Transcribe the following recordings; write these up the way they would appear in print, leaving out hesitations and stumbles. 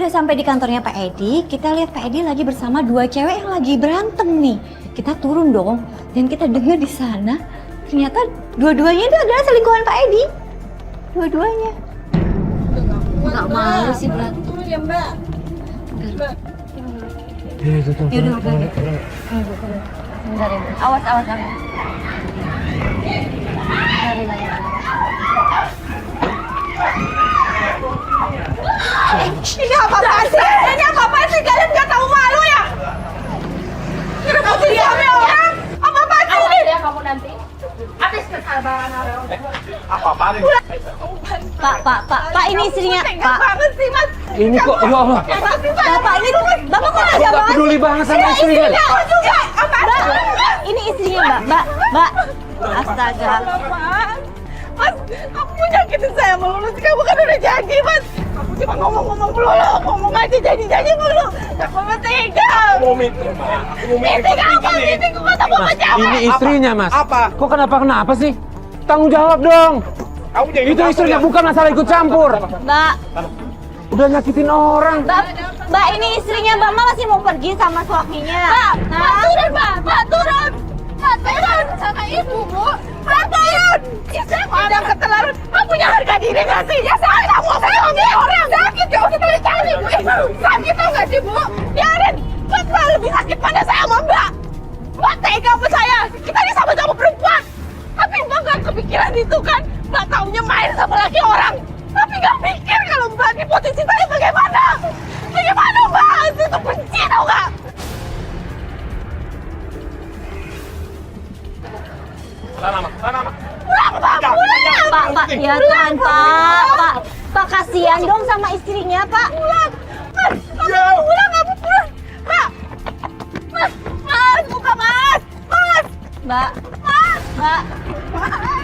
udah sampai di kantornya Pak Edi, kita lihat Pak Edi lagi bersama dua cewek yang lagi berantem nih. Kita turun dong, dan kita dengar di sana ternyata dua-duanya itu adalah selingkuhan Pak Edi. Dua-duanya. Nggak malu sih, Mbak. Turun ya, Mbak. Mbak. Yaudah, oke. Bentar ya, Mbak. Awas. Bentar lagi. Ini apa-apaan sih? Ini apa-apaan sih? Kalian nggak tahu malu ya? Ngerebutin suami orang? Apa-apaan sih ini? Ya kamu nanti. Habis kesabaran orang. Apa-apaan ini? Pak, ini istrinya. Tega Pak, banget sih, Mas. Ini kok, ya Allah. Bapak ini Bapak kok ada Nggak banget? peduli banget sama istrinya. Aku juga. Apaan sih? Ini istrinya, Mbak. Astaga. Apaan? Mas, kamu mau nyakitin saya melulu sih. Kamu kan udah janji, Mas. Kamu cuma ngomong-ngomong melulu. Ngomong aja janji-janji melulu. Aku mah tega. Meeting apa? Meeting kok kata Bapak siapa? Ini istrinya, Mas. Apa? Kok kenapa sih? Tanggung jawab dong. Kamu jadi Itu istrinya, bukan masalah ikut campur. Mbak, Udah nyakitin orang. Mbak, ini istrinya Mbak masih mau pergi sama suaminya. Pak, turun, Pak, turun. Pak, turun sama ibu, Bu. Pak, turun. Ya, saya udah keterlaluan. Kamu punya harga diri nggak sih? Ya, saya mau suami orang. Sakit, coba kita cari, Bu. Sakit tau nggak sih, Bu? Biarin. Mbak lebih sakit pada saya sama Mbak. Mbak tega sama saya. Kita ini sama-sama perempuan. Tapi Mbak nggak kepikiran itu kan. Mbak taunya main sama laki orang. Tapi nggak pikir kalau Mbak di posisi saya bagaimana. Bagaimana, Mbak? Itu benci tau nggak? Sana, Mak. Pulang, Pak, pulang! Pak, ya kan, Pak, kasihan dong sama istrinya, Pak. Pulang! Mas, kamu pulang, kamu pulang! Pak! Mas, buka, Mas! Mas! Mbak.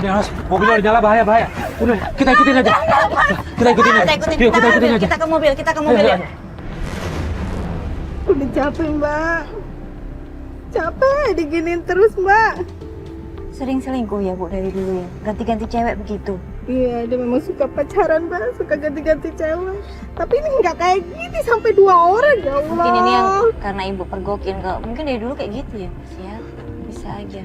Ya, Mas, mobilnya udah nyala, bahaya. Udah, kita ikutin aja. Kita ikutin aja. Yuk, kita ikutin aja. Kita ke mobil ya. Udah capek, Mbak. Capek diginiin terus, Mbak. Sering selingkuh ya, Bu, dari dulu ya. Ganti-ganti cewek begitu. Iya, dia memang suka pacaran, Mbak. Suka ganti-ganti cewek. Tapi ini nggak kayak gini sampai 2 orang, ya Allah. Mungkin ini yang karena ibu pergokin, mungkin dari dulu kayak gitu ya, Mas ya. Bisa aja.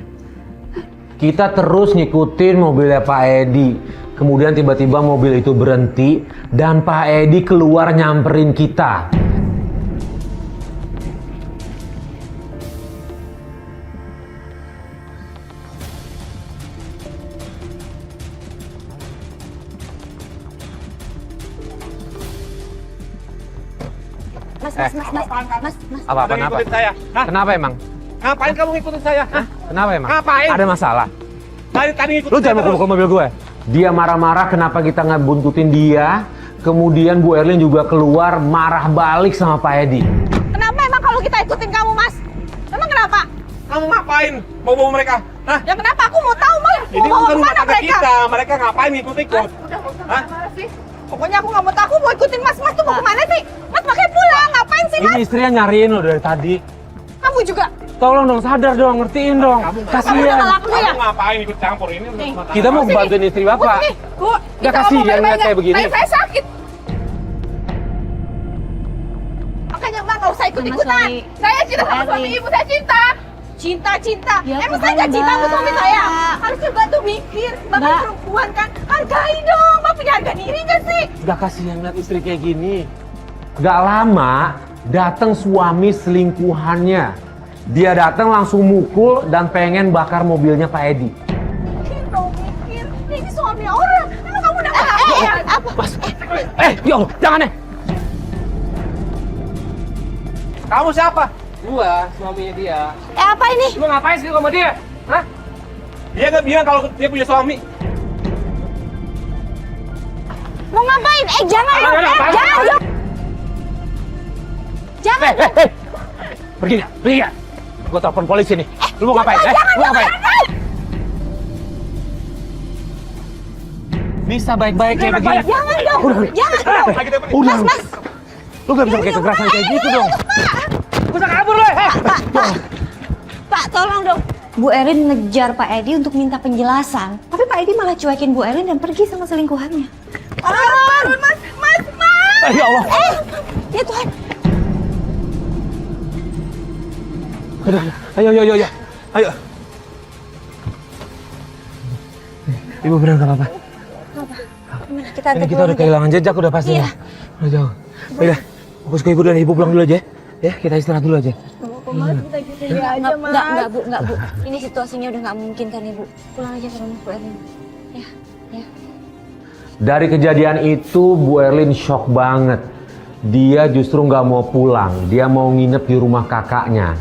Kita terus ngikutin mobilnya Pak Edi. Kemudian tiba-tiba mobil itu berhenti dan Pak Edi keluar nyamperin kita. Mas. Apa-apa? Ngikutin saya. Hah? Kenapa emang? Ngapain kamu ngikutin saya? Hah? Kenapa emang? Ngapain? Ada masalah? Tadi ngikutin Lu jangan saya terus. mukul mobil gue. Dia marah-marah kenapa kita ngebuntutin dia. Kemudian Bu Erlin juga keluar marah balik sama Pak Edi. Kenapa emang kalau kita ikutin kamu, Mas? Emang kenapa? Kamu ngapain? Bawa mereka? Hah? Ya kenapa? Aku mau tahu, Mas. Ini Mau bawa bukan rumah kemana tangga mereka? kita. Mereka ngapain ngikut-ikut? Hah? Pokoknya aku nggak mau tahu. Aku mau ikutin Mas. Mas tuh mau kemana sih? Mas pakai pulang. Ngapain sih, Mas? Ini istrinya nyariin lo dari tadi. Kamu juga. Tolong dong, sadar dong, ngertiin dong. Kamu Kasihan. aku ya? Kamu ngapain ikut campur ini? Udah rumah Kita mau bantuin istri Bapak. Nih, Bu. Nggak kasihan ngeliat kayak begini. Saya sakit. Makanya Mbak nggak usah ikut-ikutan. Suami Saya cinta sama Erli. suami ibu, saya cinta. Cinta. Ya, Emang saya nggak Mbak. cinta sama suami saya? Harusnya Mbak tuh mikir. Mbak kan Mbak. perempuan kan. Hargai dong. Mbak punya harga diri nggak sih? Udah kasihan ngeliat istri kayak gini. Gak lama, datang suami selingkuhannya. Dia datang langsung mukul dan pengen bakar mobilnya Pak Edi. Mikir dong, mikir. Ini suami orang. Emang kamu udah apa ya? Apa? Mas, ya Allah, jangan deh. Kamu siapa? Gua, suaminya dia. Apa ini? Lu ngapain sih sama dia? Hah? Dia nggak bilang kalau dia punya suami. Mau ngapain? Jangan dong. Jangan dong. Jangan. Pergi ya. Gua telepon polisi nih. Lu mau ngapain? Lu mau ngapain? Bisa baik-baik kayak begini. Jangan dong. Jangan dong. Udah. Lu gak bisa pakai kekerasan kayak gitu dong. Gua usah kabur lu. Pak, tolong dong. Bu Erin ngejar Pak Edi untuk minta penjelasan. Tapi Pak Edi malah cuekin Bu Erin dan pergi sama selingkuhannya. Mas. Ya Allah. Ya Tuhan. Aduh, ayo. Ayo. Ibu benar nggak apa-apa? Gimana? Kita Ini kita udah kehilangan jejak udah pasti. Iya. Udah jauh. Udah, fokus ke ibu dan ibu pulang dulu aja. Ya, kita istirahat dulu aja. Enggak, Bu. Ini situasinya udah nggak mungkin kan, Ibu. Pulang aja ke rumah Bu Erlin. Ya. Dari kejadian itu, Bu Erlin shock banget. Dia justru nggak mau pulang. Dia mau nginep di rumah kakaknya.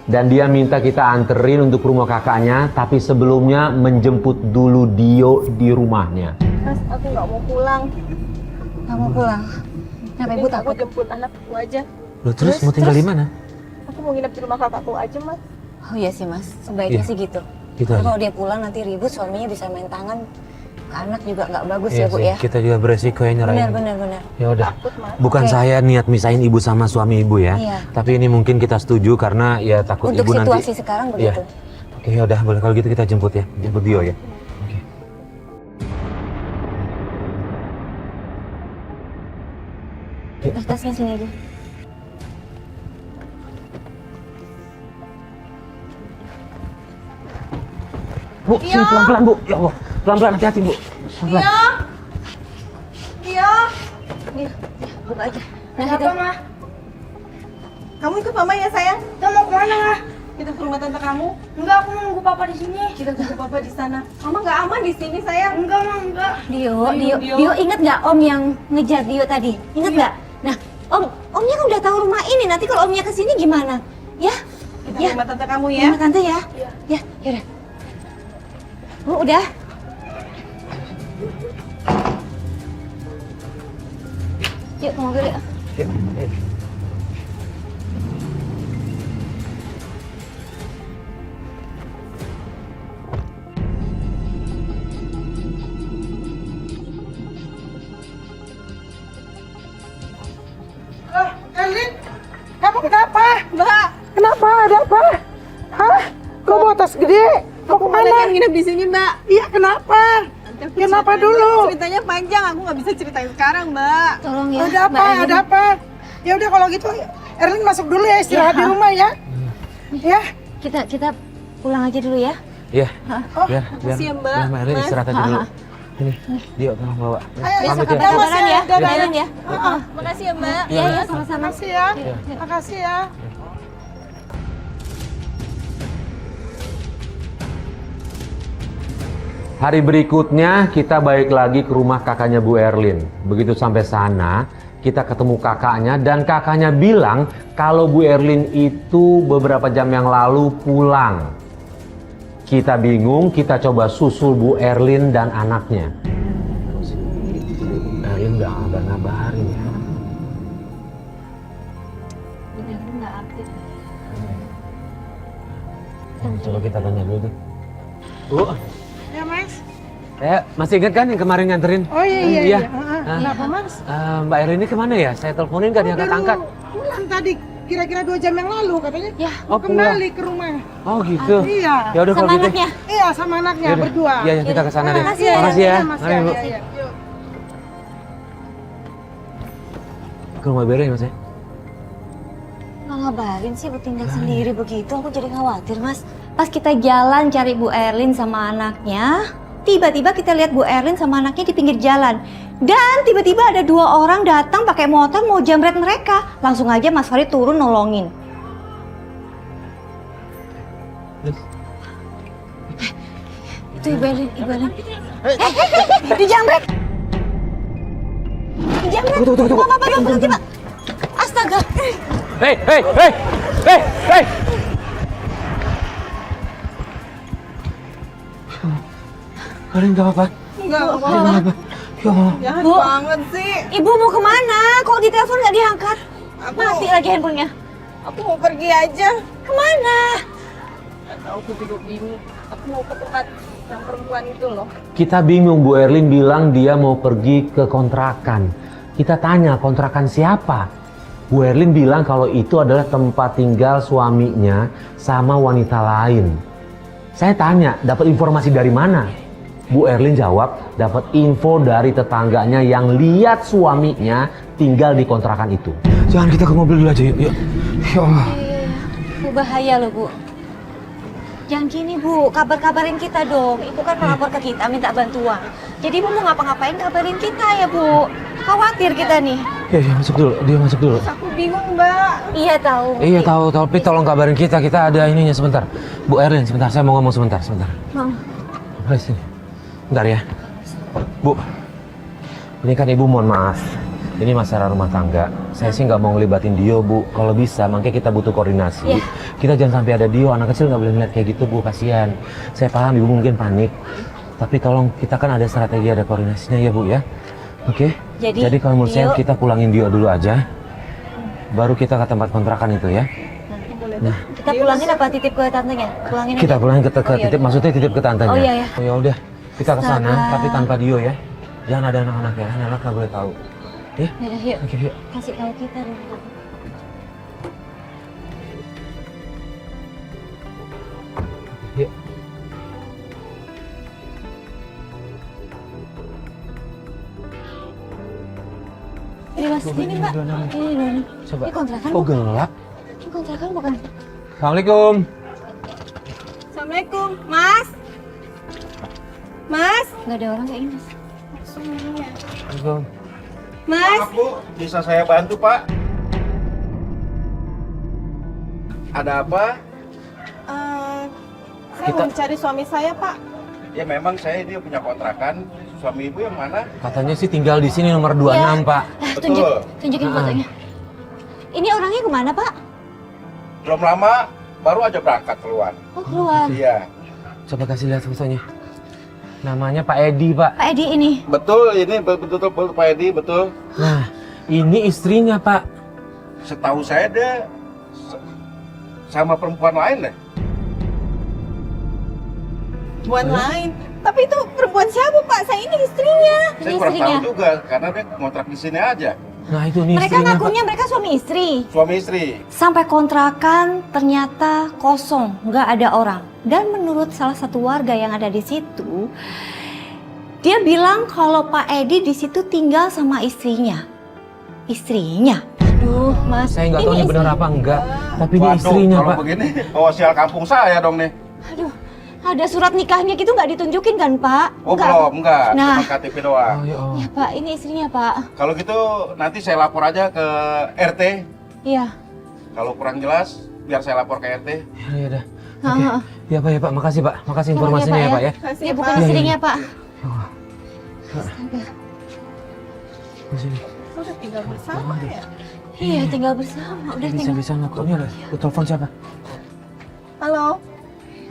Dan dia minta kita anterin untuk rumah kakaknya, tapi sebelumnya menjemput dulu Dio di rumahnya. Mas, aku nggak mau pulang. Nggak mau pulang. Kenapa Ibu Aku takut? jemput anakku aja. Loh, terus mau tinggal di mana? Aku mau nginep di rumah kakakku aja, Mas. Oh iya sih Mas, sebaiknya Iya. sih gitu. Gitu Karena aja. kalau dia pulang nanti ribut, suaminya bisa main tangan. Ke anak juga nggak bagus Iya ya Bu sih, ya. kita juga beresiko ya nyerahin. Benar. Ya udah. Takut, Mas. Bukan Oke. saya niat misahin ibu sama suami ibu ya. Iya. Tapi ini mungkin kita setuju karena ya takut Untuk ibu situasi nanti. sekarang Iya. begitu. Oke, ya udah boleh kalau gitu kita jemput ya. Jemput Dio ya. Oke. Tasnya sini aja. Bu, sini pelan-pelan Bu. Ya Allah, pelan-pelan hati-hati Bu. Pelan-pelan. Iya. Buka aja. Nah, Kenapa, itu. Ma? Kamu ikut Mama ya, sayang? Kita mau kemana, Ma? Kita ke rumah tante kamu. Enggak, aku mau nunggu papa di sini. Kita tunggu Papa di sana. Mama nggak aman di sini, sayang. Enggak, Ma, enggak. Dio inget nggak Om yang ngejar Dio tadi? Ingat nggak? Nah, Omnya kan udah tahu rumah ini. Nanti kalau Omnya kesini gimana? Ya? Kita Ya. ke rumah tante kamu ya. Rumah tante ya? Ya, yaudah. Bu, udah. Yuk, ke mobil yuk. Erlin, kamu kenapa? Mbak, Kenapa? Ada apa? Hah? Kok bawa tas gede? Mau aku boleh kemana? kan nginep di sini, Mbak? Iya, kenapa? Kenapa dulu? Ceritanya panjang, aku nggak bisa ceritain sekarang, Mbak. Tolong ya, Ada apa? Mbak Erlin. Ada apa? Ya udah kalau gitu, Erlin masuk dulu ya, istirahat di rumah ya. Ya. Kita pulang aja dulu ya. Iya. Oh, Biar makasih ya, Mbak. Biar Mbak Erlin Mas. istirahat aja dulu. Ini, Dio tolong bawa. Ayo, Besok Pamit ya. kabar-kabaran ya. Dadah. Mbak Erlin ya. Makasih ya, Mbak. Iya, sama-sama. Makasih ya. Makasih ya. Hari berikutnya kita balik lagi ke rumah kakaknya Bu Erlin. Begitu sampai sana, kita ketemu kakaknya dan kakaknya bilang kalau Bu Erlin itu beberapa jam yang lalu pulang. Kita bingung, kita coba susul Bu Erlin dan anaknya. Bu Erlin nggak ada ngabarin ya. Coba kita tanya dulu tuh. Bu, Ya, Mas. masih ingat kan yang kemarin nganterin? Oh iya. Iya. Kenapa, Mas? Mbak Erlin ini kemana ya? Saya teleponin gak diangkat-angkat. Pulang tadi, kira-kira 2 jam yang lalu katanya. Ya. Oh, Kembali ke rumah. Oh gitu. Iya. Ya udah kalau Sama gitu. anaknya. Iya, sama anaknya Yaudah. berdua. Iya, ya, kita ke sana deh. Makasih ya. Makasih ya. Mas, Mari, Bu. iya. Yuk. Ke rumah Bu Erlin, Mas ya. Nggak ngabarin sih, Bu tinggal sendiri begitu. Aku jadi khawatir, Mas. Pas kita jalan cari Bu Erlin sama anaknya, tiba-tiba kita lihat Bu Erlin sama anaknya di pinggir jalan. Dan tiba-tiba ada 2 orang datang pakai motor mau jamret mereka. Langsung aja Mas Farid turun nolongin. Itu Ibu Erlin, Ibu Erlin. Dijamret! Dijamret! Tunggu. Bapak dong, berhenti Pak. Astaga! Hei. Erlin gak apa-apa. Enggak, apa-apa. Ya Allah. jahat Bu. banget sih. Ibu mau kemana? Kok ditelepon nggak diangkat? Mati lagi handphonenya. Aku mau pergi aja. Kemana? Nggak tahu aku duduk ini. Aku mau ke tempat yang perempuan itu loh. Kita bingung, Bu Erlin bilang dia mau pergi ke kontrakan. Kita tanya kontrakan siapa? Bu Erlin bilang kalau itu adalah tempat tinggal suaminya sama wanita lain. Saya tanya, dapat informasi dari mana? Bu Erlin jawab dapat info dari tetangganya yang lihat suaminya tinggal di kontrakan itu. Jangan, kita ke mobil dulu aja, yuk. Ya Allah. Bu, bahaya loh, Bu. Jangan gini, Bu. Kabarin kita dong. Ibu kan melapor ke kita minta bantuan. Jadi Ibu mau ngapa-ngapain kabarin kita ya, Bu. Khawatir kita nih. Ya, masuk dulu. Dia masuk dulu. Aku bingung, Mbak. Iya, tahu. Iya, tahu. Tapi tolong kabarin kita. Kita ada ininya sebentar. Bu Erlin, sebentar. Saya mau ngomong sebentar. Mau. Sini. Bentar ya. Bu, ini kan Ibu mohon maaf. Ini masalah rumah tangga. Saya sih nggak mau ngelibatin Dio, Bu. Kalau bisa, makanya kita butuh koordinasi. Iya. Kita jangan sampai ada Dio. Anak kecil nggak boleh ngeliat kayak gitu, Bu. Kasihan. Saya paham Ibu mungkin panik. Tapi tolong, kita kan ada strategi, ada koordinasinya ya, Bu ya. Oke? Jadi kalau menurut saya kita pulangin Dio dulu aja. Baru kita ke tempat kontrakan itu ya. Nah, Kita pulangin apa titip ke tantenya? Pulangin kita aja. pulangin ke Oh, iya, titip, iya. maksudnya titip ke tantenya. Oh, iya, iya. Oh, ya udah, kita ke sana Astaga. tapi tanpa Dio ya. Jangan ada anak-anak ya, anak-anak nggak boleh tahu. Ya? Yaudah, yuk. Oke, yuk. Kasih tahu kita dong. Yuk. Ini Mas, ini Mbak. Ini dong. Coba. Ini kontrakan. Oh, bukan? gelap. Ini kontrakan bukan? Assalamualaikum. Assalamualaikum, Mas. Mas. Nggak ada orang kayak ini, Mas. Assalamualaikum. Mas. Maaf, Bu, bisa saya bantu, Pak? Ada apa? Saya mau mencari suami saya, Pak. Ya memang saya ini punya kontrakan. Suami Ibu yang mana? Katanya sih tinggal di sini nomor 26, Pak. Betul. Tunjukin fotonya. Ini orangnya kemana, Pak? Belum lama, baru aja berangkat keluar. Oh, keluar. Iya. Coba kasih lihat fotonya. Namanya Pak Edi, Pak. Pak Edi ini. Betul, ini betul Pak Edi, betul. Nah, ini istrinya, Pak. Setahu saya dia sama perempuan lain deh. Perempuan lain. Tapi itu perempuan siapa, Pak? Saya ini istrinya. Saya Ini kurang tahu istrinya. juga, karena dia ngontrak di sini aja. Nah, itu nih Mereka istrinya, ngakunya mereka suami istri. Suami istri. Sampai kontrakan ternyata kosong, nggak ada orang. Dan menurut salah satu warga yang ada di situ, dia bilang kalau Pak Edi di situ tinggal sama istrinya. Istrinya? Aduh, Mas. Pak. Saya nggak tahu ini benar apa enggak, tapi ini Waduh, istrinya, kalau Pak. begini, bawa sial kampung saya dong nih. Aduh, ada surat nikahnya gitu nggak ditunjukin kan, Pak? Oh belum, enggak. Nah. Cuma KTP doang. Oh, ya Allah. Ya, Pak, ini istrinya, Pak. Kalau gitu nanti saya lapor aja ke RT. Iya. Kalau kurang jelas, biar saya lapor ke RT. Ya udah. Heeh. Ya Pak, ya Pak, makasih Pak. Makasih Tolong ya, informasinya Pak, ya, Pak ya. Kasih, Ya, bukan Pak. istrinya, Pak. Di sini. Udah tinggal bersama ya. Iya, tinggal bersama. Udah tinggal. Bisa ngaku. Ini ada. Telepon siapa? Halo.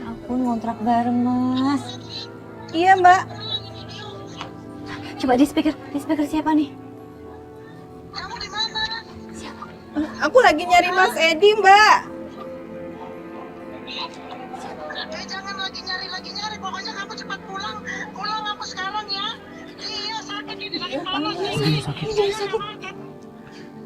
Ampun, ngontrak bareng, Mas. Iya, Mbak. Coba di speaker siapa nih? Aku lagi nyari Mas Edi, Mbak. Jangan lagi nyari. Pokoknya kamu cepat pulang. Pulang aku sekarang ya. Iya, sakit ini lagi panas nih. Sakit.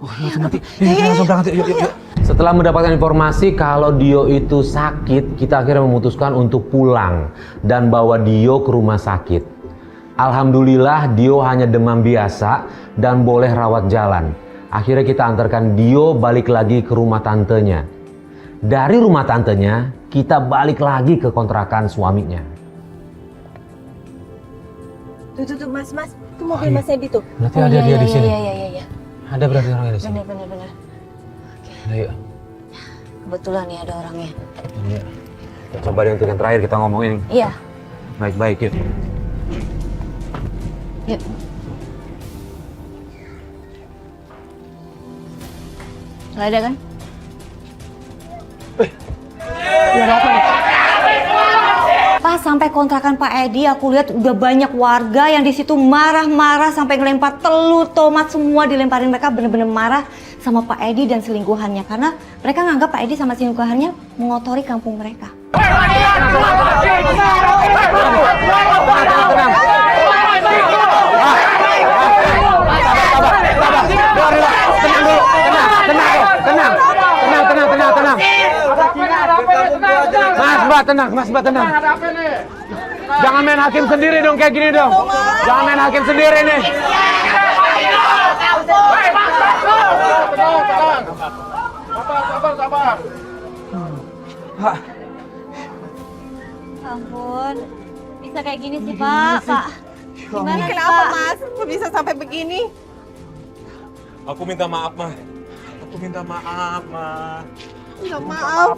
Oh, mati. Langsung berangkat. Yuk. Setelah mendapatkan informasi kalau Dio itu sakit, kita akhirnya memutuskan untuk pulang dan bawa Dio ke rumah sakit. Alhamdulillah Dio hanya demam biasa dan boleh rawat jalan. Akhirnya kita antarkan Dio balik lagi ke rumah tantenya. Dari rumah tantenya, kita balik lagi ke kontrakan suaminya. Tuh, Mas. Itu mobil Mas Edi tuh. Berarti ada dia di sini. Iya. Ada berarti orangnya di sini. Benar. Ayo. Kebetulan nih ada orangnya. Iya. Coba deh untuk yang terakhir kita ngomongin Iya. baik-baik yuk. Yuk. Gak ada kan? Ada apa nih? Pas sampai kontrakan Pak Edi, aku lihat udah banyak warga yang di situ marah-marah sampai ngelempar telur, tomat, semua dilemparin. Mereka bener-bener marah sama Pak Edi dan selingkuhannya karena mereka nganggap Pak Edi sama selingkuhannya mengotori kampung mereka. Tenang. Mas, Mbak, tenang. Jangan main hakim sendiri dong kayak gini dong. Jangan main hakim sendiri nih. Sabar. Ampun, bisa kayak gini sih Pak. Gimana Ini sih, kenapa Pak? Mas? Kok bisa sampai begini? Aku minta maaf, Ma. Aku minta maaf, Ma. Nggak maaf.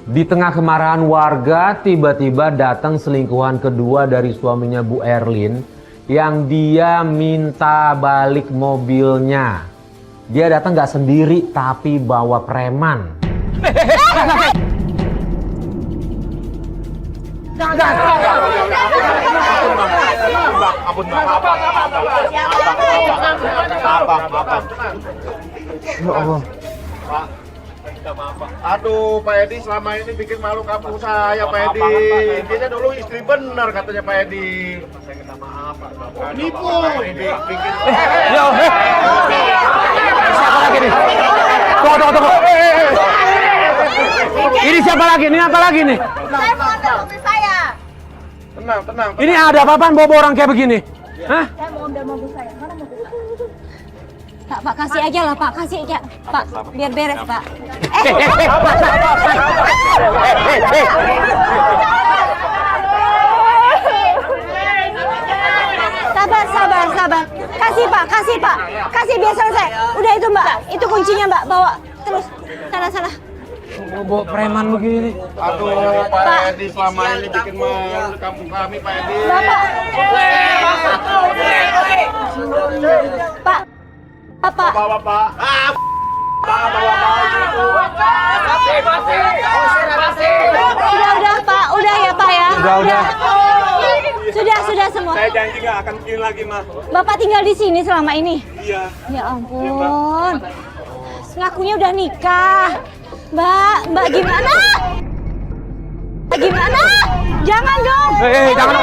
Di tengah kemarahan warga, tiba-tiba datang selingkuhan kedua dari suaminya Bu Erlin yang dia minta balik mobilnya. Dia datang nggak sendiri tapi bawa preman. Ampun, Bang. Abang. Ya Allah. Pak, minta maaf, Pak. Aduh, Pak Edi selama ini bikin malu kampung saya, Pak Edi. Dia dulu istri benar katanya Pak Edi. Saya minta maaf, Pak. Nipu. Pak Edi bikin. Yo, siapa lagi nih? Tunggu. Ini siapa lagi? Ini apa lagi nih? Saya mau ambil mobil saya. Tenang. Ini ada apa-apaan bawa orang kayak begini? Hah? Saya mau ambil mobil saya. Mana mobil saya? Pak, kasih aja lah Pak, kasih aja. Pak, biar beres Pak. Sabar. Kasih Pak. Kasih biar selesai. Udah itu Mbak, itu kuncinya Mbak, bawa terus sana. Bawa preman begini. Aduh, Pak Edi selama ini bikin malu kampung kami, Pak Edi. Pak. Bawa, Pak. Udah Pak, udah ya Pak ya. Udah. Sudah semua. Saya janji nggak akan begini lagi, Ma. Bapak tinggal di sini selama ini. Iya. Ya ampun. Ngakunya udah nikah. Mbak gimana? Jangan dong. Jangan.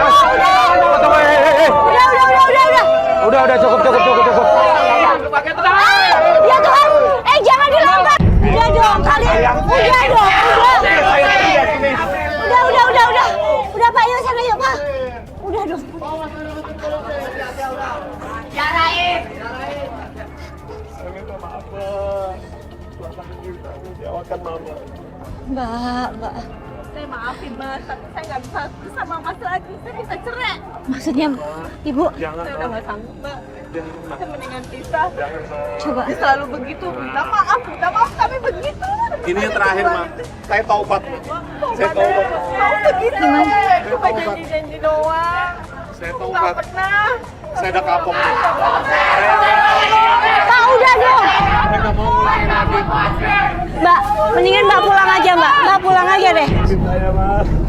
Udah, cukup. Ya Tuhan, jangan dilempar. Udah dong kalian. Udah Pak, yuk sana yuk Pak. Udah dong. Mbak. Saya maafin Mas, tapi saya nggak bisa sama Mas lagi. Saya bisa cerai. Maksudnya Ibu, Saya udah nggak sanggup, Mbak. Saya mendingan pisah. coba. Dia selalu begitu. Minta maaf, tapi begitu. Ini yang terakhir, Ma. Saya taubat. Mau begitu. Cuma janji-janji doang. Saya Nggak taubat. pernah. Saya udah kapok. Pak, udah dong. Saya nggak mau ngulangin lagi. Mbak, mendingan Mbak pulang aja Mbak. Mbak pulang aja deh.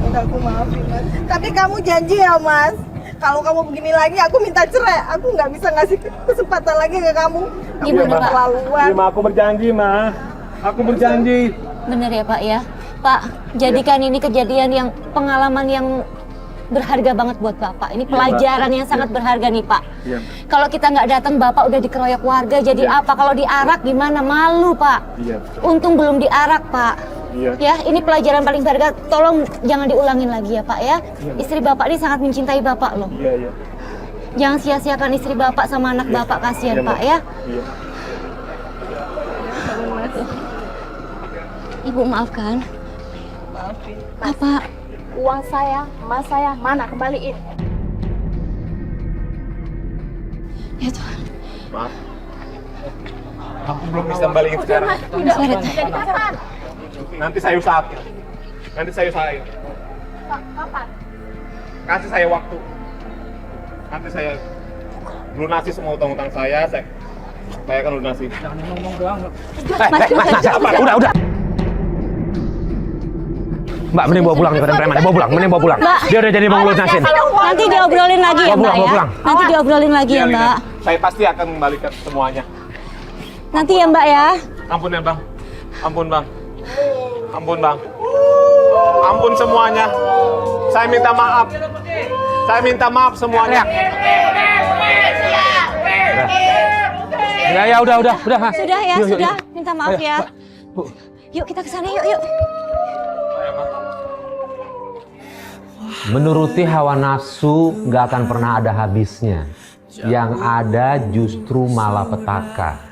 Udah aku maafin Mas. Tapi kamu janji ya Mas. Kalau kamu begini lagi, aku minta cerai. Aku nggak bisa ngasih kesempatan lagi ke kamu. Gimana Pak? Keterlaluan. Ma, aku berjanji, Ma. Aku berjanji. Bener ya Pak ya? Pak, jadikan ini kejadian yang pengalaman yang berharga banget buat Bapak. Ini pelajaran yang sangat berharga nih Pak. Iya. Kalau kita nggak datang, Bapak udah dikeroyok warga. Jadi apa? Kalau diarak gimana? Malu Pak. Iya. Untung belum diarak Pak. Iya. Ya, ini pelajaran paling berharga. Tolong jangan diulangin lagi ya Pak ya. Istri Bapak ini sangat mencintai Bapak loh. Iya. Jangan sia-siakan istri Bapak sama anak Bapak, kasihan Pak ya. Iya. Ibu maafkan. Maafin. Apa? Uang saya, emas saya, mana? Kembaliin. Ya Tuhan. Maaf. Aku belum bisa balikin sekarang. Suara Jadi kapan? Nanti saya usahakan. Kapan? Kasih saya waktu. Nanti saya lunasi semua utang-utang saya akan lunasi. Udah. Mbak, mending bawa pulang daripada preman. Mending bawa pulang. Mbak. Dia udah jadi mau lunasin. Nanti diobrolin lagi ya Mbak Bawa ya. pulang. Nanti diobrolin lagi ya Mbak. Saya pasti akan kembalikan semuanya. Nanti ya Mbak ya. Ampun ya, Bang. Ampun, Bang. Ampun semuanya. Saya minta maaf semuanya. Ya udah. Sudah ya, Yuk. sudah. Minta maaf Ayo, ya. Mbak. Bu. Yuk kita ke sana yuk. Menuruti hawa nafsu gak akan pernah ada habisnya. Yang ada justru malapetaka.